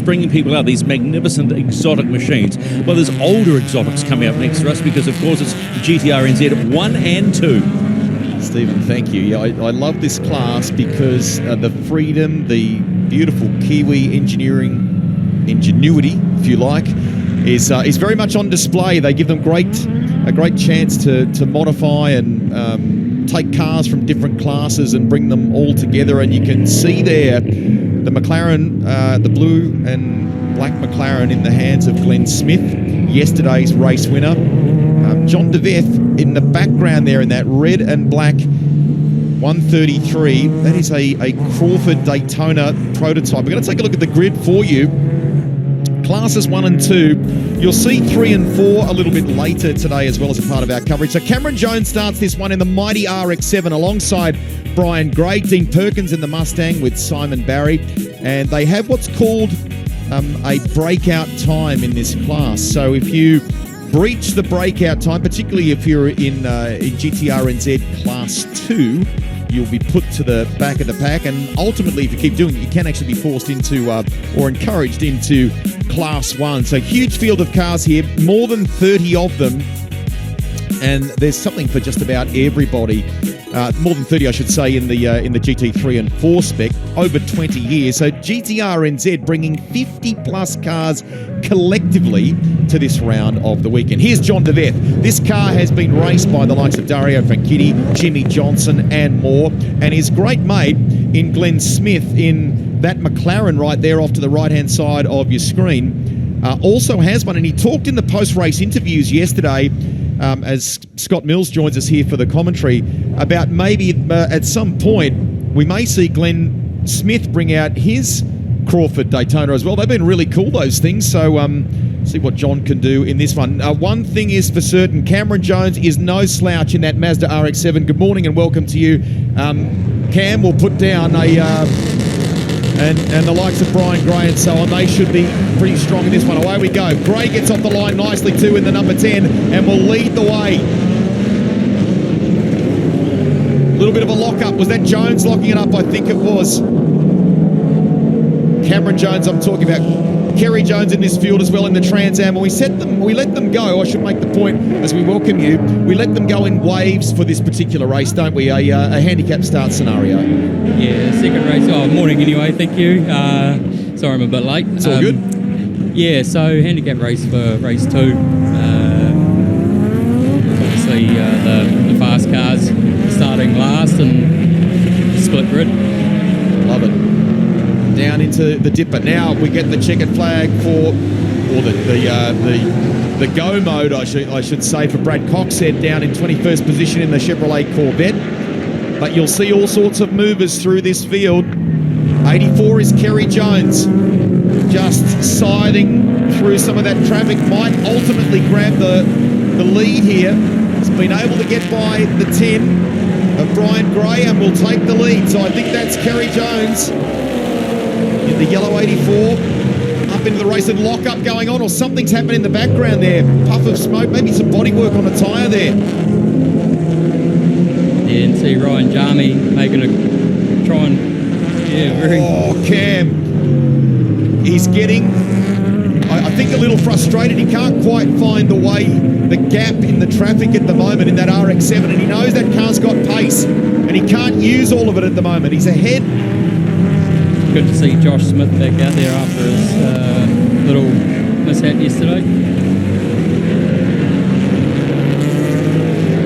bringing people out, these magnificent exotic machines. Well, there's older exotics coming up next to us because, of course, it's GTRNZ 1 and 2. Stephen, thank you. Yeah, I love this class because the freedom, the beautiful Kiwi ingenuity, if you like, is very much on display. They give them a great chance to modify and take cars from different classes and bring them all together. And you can see there the McLaren, the blue and black McLaren in the hands of Glenn Smith, yesterday's race winner. John Veth in the background there in that red and black 133. That is a Crawford Daytona prototype. We're going to take a look at the grid for you. Classes 1 and 2. You'll see 3 and 4 a little bit later today as well as a part of our coverage. So Cameron Jones starts this one in the mighty RX-7 alongside Brian Gray, Dean Perkins in the Mustang with Simon Barry. And they have what's called a breakout time in this class. So if you breach the breakout time, particularly if you're in GTRNZ Class 2, you'll be put to the back of the pack. And ultimately, if you keep doing it, you can actually be forced into or encouraged into Class 1. So huge field of cars here, more than 30 of them. And there's something for just about everybody. More than 30, I should say, in the GT3 and 4 spec, over 20 years. So GTRNZ bringing 50-plus cars collectively to this round of the weekend. Here's John Veth. This car has been raced by the likes of Dario Franchitti, Jimmy Johnson, and more. And his great mate in Glenn Smith in that McLaren right there off to the right-hand side of your screen also has one. And he talked in the post-race interviews yesterday, as Scott Mills joins us here for the commentary, about maybe at some point we may see Glenn Smith bring out his Crawford Daytona as well. They've been really cool, those things. So see what John can do in this one. One thing is for certain, Cameron Jones is no slouch in that Mazda RX-7. Good morning and welcome to you. Cam will put down and the likes of Brian Gray and so on, they should be pretty strong in this one. Away we go. Gray gets off the line nicely too in the number 10 and will lead the way. A little bit of a lock-up. Was that Jones locking it up? I think it was. Cameron Jones I'm talking about. Kerry Jones in this field as well in the Trans Am. We let them go. I should make the point as we welcome you. We let them go in waves for this particular race, don't we? A handicap start scenario. Yeah, second race. Oh, morning anyway. Thank you. Sorry I'm a bit late. It's all good. Yeah, so handicap race for race 2. Obviously the fast cars starting last and split grid. Love it. Down into the dipper. Now we get the checkered flag for, or the go mode, I should say, for Brad Coxhead down in 21st position in the Chevrolet Corvette. But you'll see all sorts of movers through this field. 84 is Kerry Jones, just siding through some of that traffic. Might ultimately grab the lead here. He's been able to get by the 10 of Brian Gray and will take the lead. So I think that's Kerry Jones in the yellow 84, up into the race, and lock-up going on, or something's happened in the background there. Puff of smoke, maybe some bodywork on a tyre there. Yeah, and see Ryan Jarmy making a try and, very... Oh, Cam. He's getting, I think, a little frustrated. He can't quite find the gap in the traffic at the moment in that RX-7, and he knows that car's got pace, and he can't use all of it at the moment. He's ahead. Good to see Josh Smith back out there after his little mishap yesterday.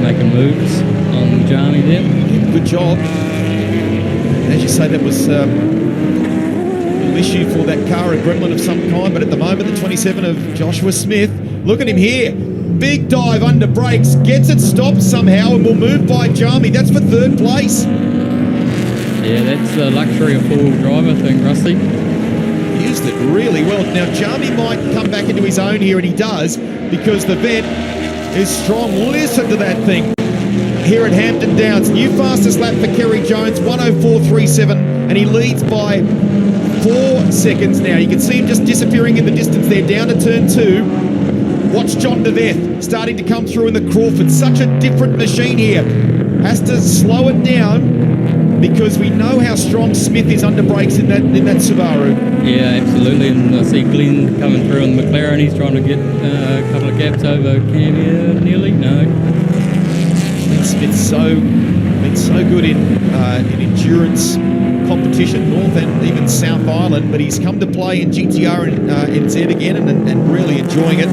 Making moves on Jarmy there. Good job. As you say, that was a little issue for that car, a gremlin of some kind, but at the moment, the 27 of Joshua Smith. Look at him here. Big dive under brakes, gets it stopped somehow and will move by Jarmy. That's for third place. Yeah, that's the luxury of four-wheel drive, I think, Rusty. Used it really well. Now, Jarmy might come back into his own here, and he does, because the Veth is strong. Listen to that thing here at Hampton Downs. New fastest lap for Kerry Jones, 1:04.37, and he leads by 4 seconds now. You can see him just disappearing in the distance there, down to turn 2. Watch John Veth starting to come through in the Crawford. Such a different machine here. Has to slow it down. because we know how strong Smith is under brakes in that Subaru. Yeah, absolutely. And I see Glenn coming through on the McLaren. He's trying to get a couple of gaps over Cam here. Nearly, no. Smith's been so good in endurance competition, North and even South Island, but he's come to play in GTRNZ again and really enjoying it.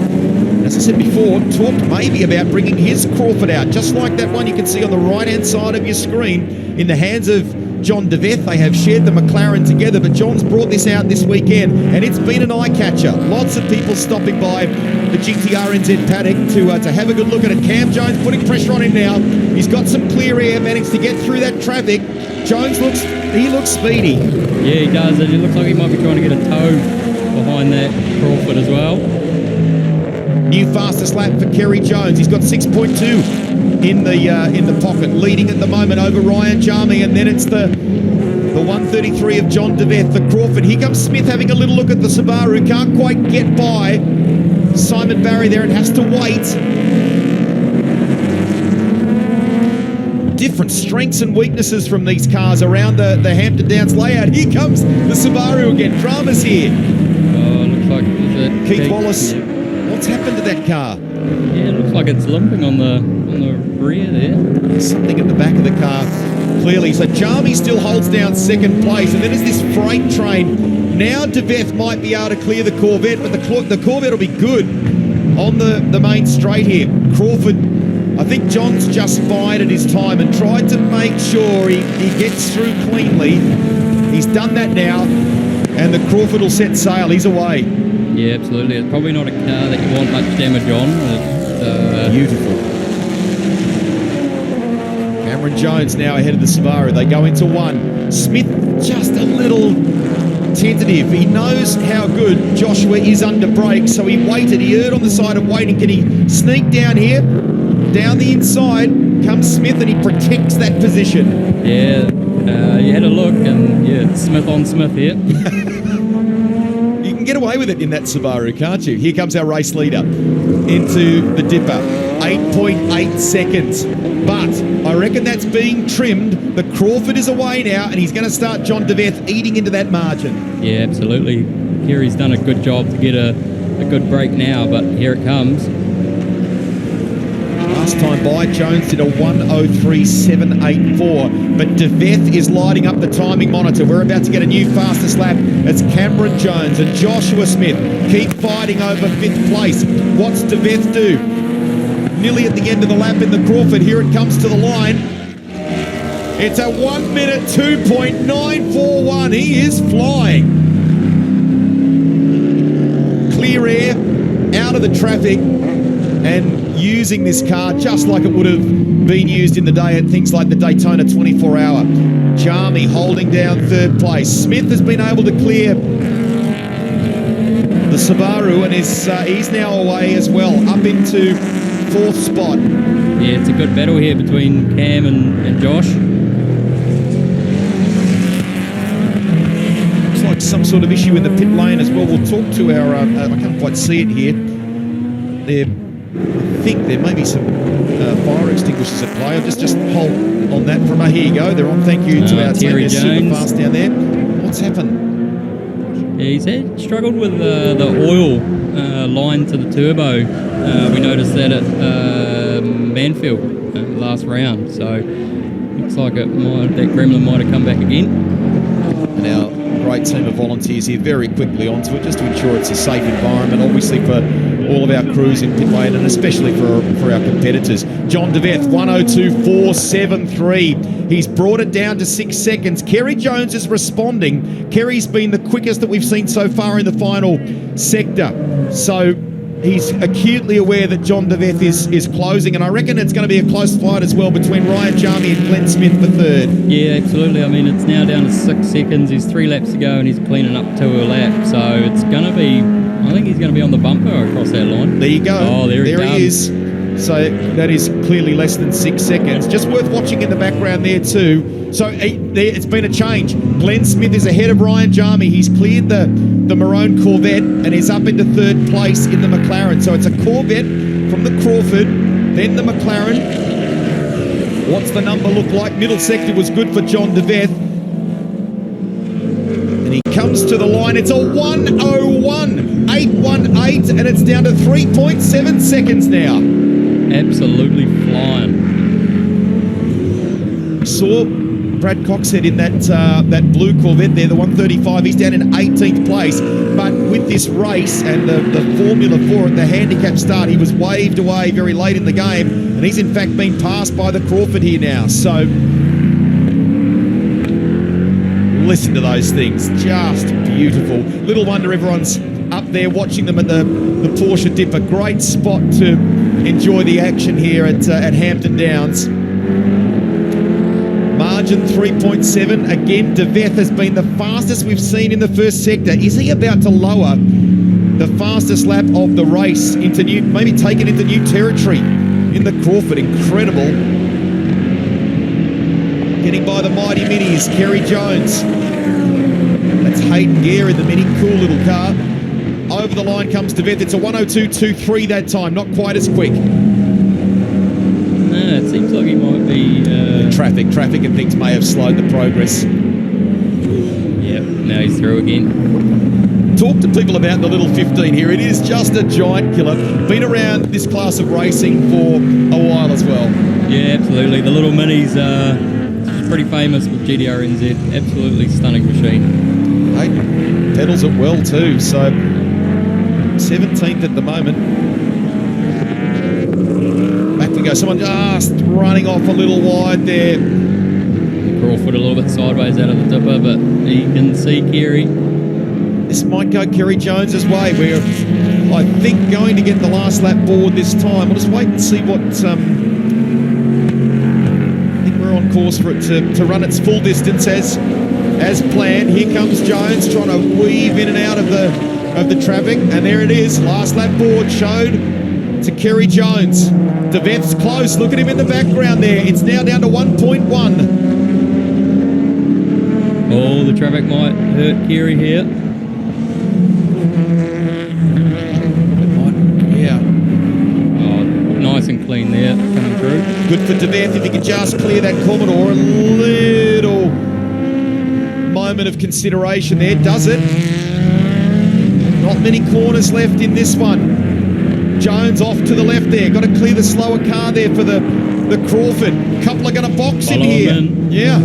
As I said before, talked maybe about bringing his Crawford out, just like that one you can see on the right-hand side of your screen in the hands of John de Veth. They have shared the McLaren together, but John's brought this out this weekend, and it's been an eye-catcher. Lots of people stopping by the GTRNZ paddock to have a good look at it. Cam Jones putting pressure on him now. He's got some clear air, managed to get through that traffic. Jones looks speedy. Yeah, he does. It looks like he might be trying to get a toe behind that Crawford as well. New fastest lap for Kerry Jones. He's got 6.2 in the pocket, leading at the moment over Ryan Jarmy, and then it's the 133 of John de Veth, the Crawford. Here comes Smith having a little look at the Subaru. Can't quite get by Simon Barry there and has to wait. Different strengths and weaknesses from these cars around the Hampton Downs layout. Here comes the Subaru again. Drama's here. Oh, looks like Keith Wallace. Yeah. What's happened to that car? Yeah, it looks like it's limping on the rear there. There's something at the back of the car, clearly. So Jarmy still holds down second place, and then there's this freight train. Now de Veth might be able to clear the Corvette, but the Corvette will be good on the main straight here. Crawford, I think John's just bided his time and tried to make sure he gets through cleanly. He's done that now, and the Crawford will set sail. He's away. Yeah, absolutely. It's probably not a car that you want much damage on. Beautiful. Cameron Jones now ahead of the Subaru. They go into one. Smith just a little tentative. He knows how good Joshua is under brakes, so he waited. He erred on the side of waiting. Can he sneak down here? Down the inside comes Smith, and he protects that position. Yeah, you had a look, and yeah, Smith on Smith here. You can get away with it in that Subaru, can't you? Here comes our race leader into the dipper. 8.8 seconds. But I reckon that's being trimmed. The Crawford is away now, and he's going to start John de Veth eating into that margin. Yeah, absolutely. Kerry's done a good job to get a good break now, but here it comes. Last time by, Jones did a 1:03.784, but de Veth is lighting up the timing monitor. We're about to get a new fastest lap. It's Cameron Jones and Joshua Smith keep fighting over 5th place. What's de Veth do? Nearly at the end of the lap in the Crawford. Here it comes to the line. It's a 1 minute 2.941. He is flying. Clear air, out of the traffic, and using this car just like it would have been used in the day at things like the Daytona 24-hour. Jarmy holding down 3rd place. Smith has been able to clear the Subaru, and he's now away as well, up into 4th spot. Yeah, it's a good battle here between Cam and Josh. Looks like some sort of issue in the pit lane as well. We'll talk to our, I can't quite see it here. I think there may be some fire extinguishers at play. I'll just hold on that from here you go. They're on. Thank you to our team. They're super fast down there. What's happened? Yeah, he's struggled with the oil line to the turbo. We noticed that at Manfield last round. So looks like that gremlin might have come back again. And our great team of volunteers here very quickly onto it just to ensure it's a safe environment, obviously for all of our crews in pit lane and especially for our competitors. John de Veth, 1:02.473. He's brought it down to 6 seconds. Kerry Jones is responding. Kerry's been the quickest that we've seen so far in the final sector. So he's acutely aware that John de Veth is closing, and I reckon it's going to be a close fight as well between Ryan Jarmy and Glenn Smith for 3rd. Yeah, absolutely. I mean, it's now down to 6 seconds. He's 3 laps to go, and he's cleaning up to a lap. So it's going to be, I think he's going to be on the bumper across that line. There you go. Oh, there he is. So that is clearly less than 6 seconds. Just worth watching in the background there too. So it's been a change. Glenn Smith is ahead of Ryan Jarmy. He's cleared the maroon Corvette and is up into 3rd place in the McLaren. So it's a Corvette from the Crawford, then the McLaren, What's the number look like? Middle sector was good for John de Veth. And he comes to the line. It's a 1:01.818, and it's down to 3.7 seconds now. Absolutely flying. Saw Brad Coxhead in that blue Corvette there, the 135. He's down in 18th place. But with this race and the formula for it, the handicap start, he was waved away very late in the game. And he's in fact been passed by the Crawford here now. So listen to those things. Just beautiful. Little wonder everyone's up there watching them at the Porsche Dip. A great spot to enjoy the action here at Hampton Downs. Margin 3.7. Again, de Veth has been the fastest we've seen in the first sector. Is he about to lower the fastest lap of the race into maybe take it into new territory in the Crawford? Incredible. Getting by the mighty minis, Kerry Jones. That's Hayden Gare in the mini. Cool little car. Over the line comes de Veth. It's a 1:02.23 that time. Not quite as quick. It seems like he might be... Traffic and things may have slowed the progress. Yeah, now he's through again. Talk to people about the little 15 here. It is just a giant killer. Been around this class of racing for a while as well. Yeah, absolutely. The little minis are pretty famous with GTRNZ. Absolutely stunning machine. Hey, pedals it well too. So 17th at the moment. Back we go. Someone just running off a little wide there. Crawford a little bit sideways out of the dipper, but he can see Kerry. This might go Kerry Jones's way. We're, I think, going to get the last lap board this time. We'll just wait and see what... I think we're on course for it to run its full distance as planned. Here comes Jones trying to weave in and out of the traffic, and there it is. Last lap board showed to Kerry Jones. De Veth's close. Look at him in the background there. It's now down to 1.1. Oh, the traffic might hurt Kerry here. Yeah. Oh, nice and clean there, coming through. Good for de Veth if he can just clear that Commodore. A little moment of consideration there. Does it? Not many corners left in this one. Jones off to the left there. Got to clear the slower car there for the Crawford. Couple are going to box him here. Yeah.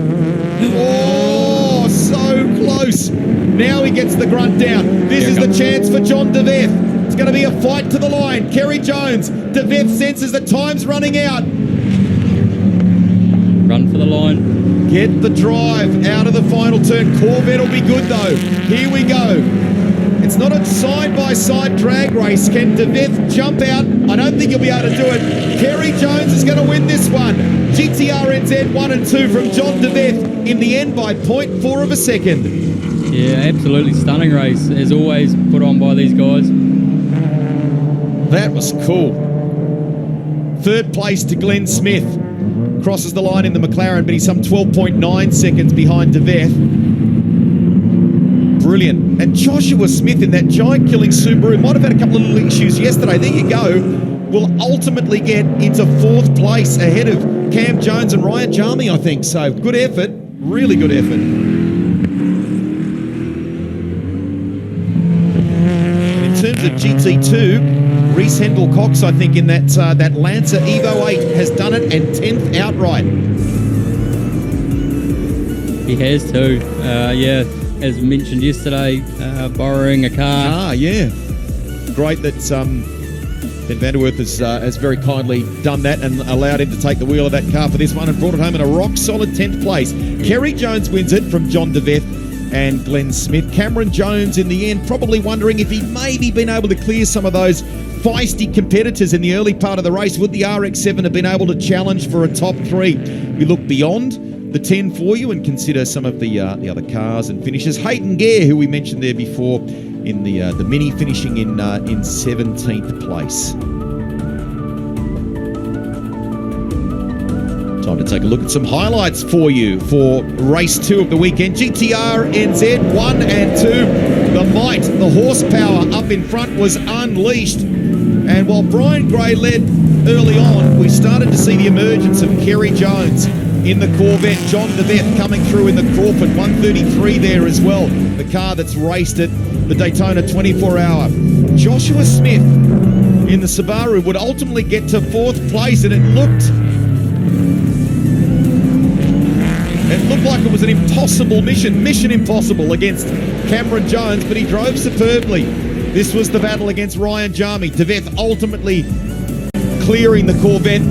Oh, so close. Now he gets the grunt down. This is the chance for John de Veth. It's going to be a fight to the line. Kerry Jones. De Veth senses the time's running out. Run for the line. Get the drive out of the final turn. Corvette will be good though. Here we go. It's not a side-by-side drag race. Can de Veth jump out? I don't think he'll be able to do it. Kerry Jones is going to win this one. GTRNZ 1 and 2 from John de Veth in the end by 0.4 of a second. Yeah, absolutely stunning race. As always, put on by these guys. That was cool. Third place to Glenn Smith. Crosses the line in the McLaren, but he's some 12.9 seconds behind de Veth. Brilliant. And Joshua Smith in that giant-killing Subaru might have had a couple of little issues yesterday. There you go. Will ultimately get into fourth place ahead of Cam Jones and Ryan Jarmy, I think. So good effort. Really good effort. In terms of GT2, Reese Hendel Cox, I think, in that Lancer Evo 8 has done it, and 10th outright. He has too. Yeah. As mentioned yesterday, borrowing a car. Yeah. Great that Ben Vanderwerth has very kindly done that and allowed him to take the wheel of that car for this one and brought it home in a rock-solid 10th place. Kerry Jones wins it from John de Veth and Glenn Smith. Cameron Jones in the end, probably wondering if he'd maybe been able to clear some of those feisty competitors in the early part of the race. Would the RX-7 have been able to challenge for a top 3? We look beyond the 10 for you and consider some of the other cars and finishes. Hayden Gare, who we mentioned there before, in the Mini, finishing in 17th place. Time to take a look at some highlights for you for race 2 of the weekend. GTRNZ 1 and 2. The might, the horsepower up in front was unleashed. And while Brian Gray led early on, we started to see the emergence of Kerry Jones in the Corvette. John Veth coming through in the Crawford, 133 there as well. The car that's raced at the Daytona 24-hour. Joshua Smith in the Subaru would ultimately get to 4th place, and it looked like it was an impossible mission impossible against Cameron Jones, but he drove superbly. This was the battle against Ryan Jarmy. Veth ultimately clearing the Corvette.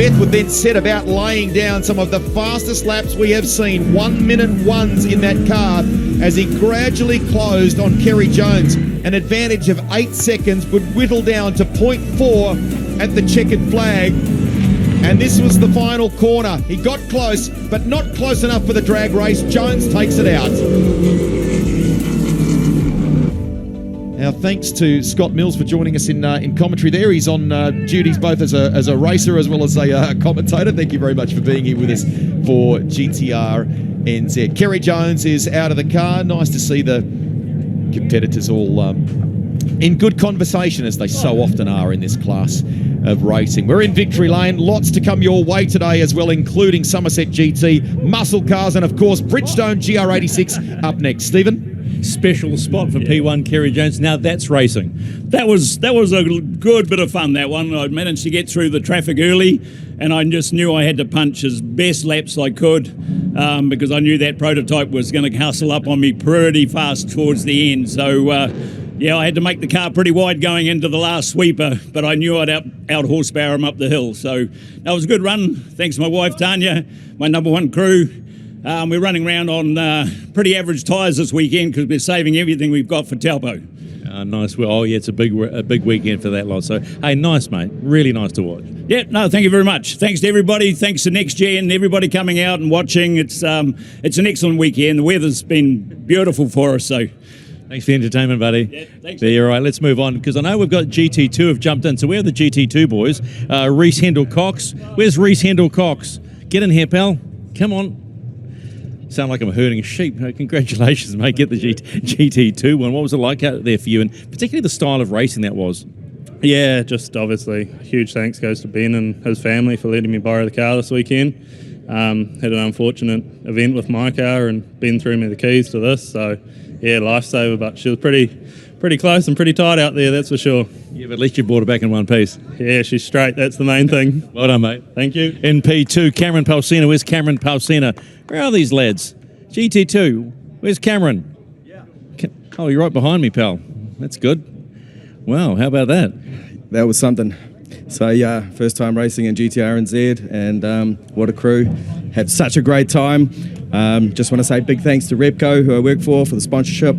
Veth would then set about laying down some of the fastest laps we have seen, 1 minute ones in that car, as he gradually closed on Kerry Jones. An advantage of 8 seconds would whittle down to 0.4 at the checkered flag. And this was the final corner. He got close, but not close enough for the drag race. Jones takes it out. Now, thanks to Scott Mills for joining us in commentary there. He's on duties both as a racer as well as a commentator. Thank you very much for being here with us for GTRNZ. Kerry Jones is out of the car. Nice to see the competitors all in good conversation, as they so often are in this class of racing. We're in Victory Lane. Lots to come your way today as well, including Somerset GT, muscle cars, and of course Bridgestone GR86 up next. Stephen? Special spot for P1 Kerry Jones. Now that's racing. That was a good bit of fun, that one. I managed to get through the traffic early, and I just knew I had to punch as best laps I could because I knew that prototype was going to hustle up on me pretty fast towards the end. So yeah, I had to make the car pretty wide going into the last sweeper, but I knew I'd out horsepower him up the hill. So that was a good run. Thanks to my wife Tanya, my number one crew. We're running around on pretty average tyres this weekend because we're saving everything we've got for Taupo. Nice. Well, oh yeah, it's a big weekend for that lot. So hey, nice mate, really nice to watch. Yeah, no, thank you very much. Thanks to everybody. Thanks to Next Gen, everybody coming out and watching. It's an excellent weekend. The weather's been beautiful for us. So thanks for the entertainment, buddy. Yeah, thanks. There, you're right. Let's move on because I know we've got GT2 have jumped in. So where are the GT2 boys? Reese Hendel Cox. Where's Reese Hendel Cox? Get in here, pal. Come on. Sound like I'm herding sheep. Congratulations, mate. Get the GT2 one. What was it like out there for you, and particularly the style of racing that was? Yeah, just obviously huge thanks goes to Ben and his family for letting me borrow the car this weekend. Had an unfortunate event with my car, and Ben threw me the keys to this. So yeah, lifesaver, but she was pretty close and pretty tight out there, that's for sure. Yeah, but at least you brought it back in one piece. Yeah, she's straight. That's the main thing. Well done, mate. Thank you. In P2, Cameron Palsina. Where's Cameron Palsina? Where are these lads? GT2. Where's Cameron? Yeah. Oh, you're right behind me, pal. That's good. Wow, how about that? That was something. So yeah, first time racing in GTRNZ, and what a crew. Had such a great time. Just want to say big thanks to Repco, who I work for the sponsorship,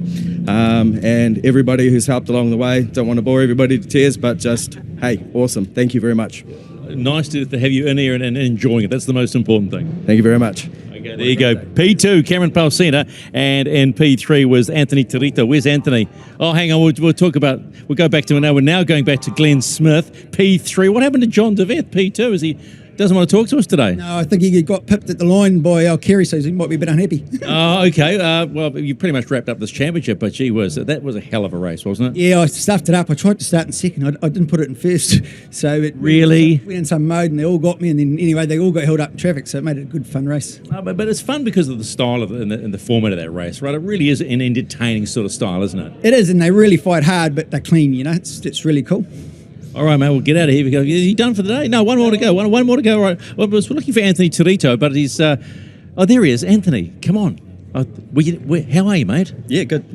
and everybody who's helped along the way. Don't want to bore everybody to tears, but just, hey, awesome. Thank you very much. Nice to have you in here and enjoying it. That's the most important thing. Thank you very much. Okay, there you go. P2, Cameron Palsina, and in P3 was Anthony Tarito. Where's Anthony? Oh, hang on. We'll go back to it now. We're now going back to Glenn Smith. P3. What happened to John Veth? P2. Is he doesn't want to talk to us today? No, I think he got pipped at the line by our Kerry, so he might be a bit unhappy. Oh, okay. Well, you pretty much wrapped up this championship, but gee whiz, that was a hell of a race, wasn't it? Yeah, I stuffed it up. I tried to start in second. I didn't put it in first. So it really went in some mode, and they all got me. And then anyway, they all got held up in traffic, so it made it a good, fun race. But it's fun because of the style of and the format of that race, right? It really is an entertaining sort of style, isn't it? It is, and they really fight hard, but they're clean. You know, it's really cool. All right, mate, we'll get out of here. Is he done for the day? No, one more to go. One more to go. All right. Well, we're looking for Anthony Tarito, but he's... oh, there he is. Anthony, come on. How are you, mate? Yeah, good.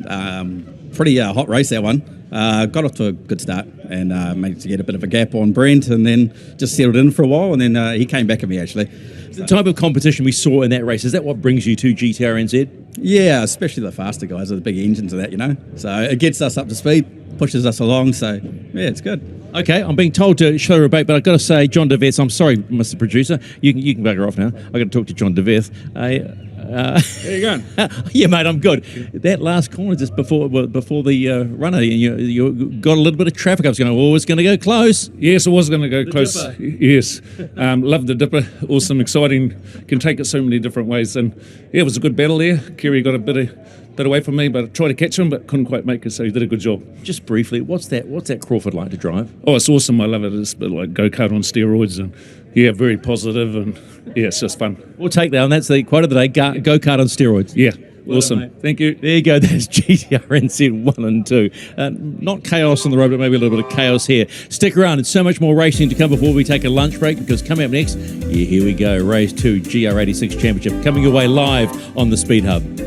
Pretty hot race, that one. Got off to a good start and managed to get a bit of a gap on Brent, and then just settled in for a while, and then he came back at me, actually. The type of competition we saw in that race, is that what brings you to GTRNZ? Yeah, especially the faster guys with the big engines and that, you know. So it gets us up to speed, pushes us along, so yeah, it's good. Okay, I'm being told to show a bait, but I've got to say, John DeVeth, I'm sorry, Mr. Producer, you can bugger off now. I've got to talk to John DeVeth. How you going? Yeah, mate, I'm good. That last corner just before the runner, you got a little bit of traffic. I was going, oh, it's going to go close. Yes, it was going to go close. Dipper. Yes, love the dipper. Awesome, exciting. Can take it so many different ways. And yeah, it was a good battle there. Kerry got a bit bit away from me, but I tried to catch him, but couldn't quite make it, so he did a good job. Just briefly, what's that Crawford like to drive? Oh, it's awesome. I love it. It's a bit like go-kart on steroids, and yeah, very positive, and yeah, it's just fun. We'll take that, and that's the quote of the day, go-kart on steroids. Yeah, awesome. Thank you. There you go. That's GTRNZ 1 and 2. Not chaos on the road, but maybe a little bit of chaos here. Stick around. It's so much more racing to come before we take a lunch break, because coming up next, here we go. Race 2 GR86 Championship coming your way live on the Speed Hub.